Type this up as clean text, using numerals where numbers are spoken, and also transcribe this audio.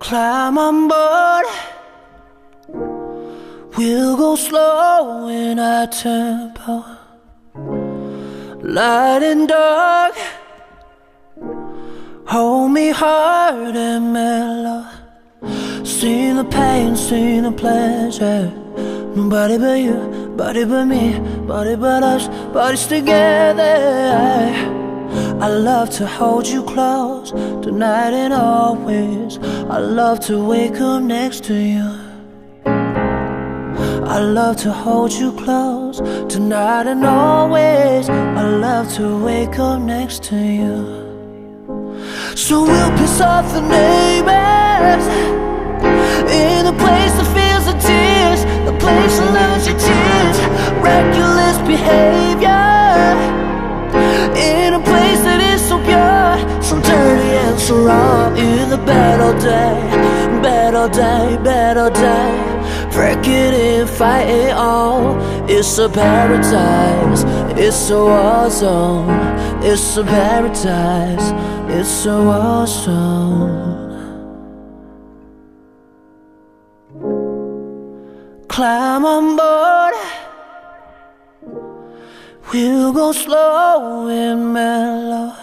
Climb on board, we'll go slow in our tempo. Light and dark, hold me hard and mellow. See the pain, see the pleasure. Nobody but you, body but me, body but us, bodies together. I love to hold you close, tonight and always. I love to wake up next to you. I love to hold you close, tonight and always. I love to wake up next to you. So we'll piss off the neighbors, in a place that feels the tears, the place to lose your tears. Reckless behavior, in a place that is so pure, so dirty and so raw. In the bad all day, bad all day, bad all day. Breaking and fighting all. It's a paradise, it's a war zone. It's a paradise, it's a war zone. Climb on board, we'll go slow and mellow.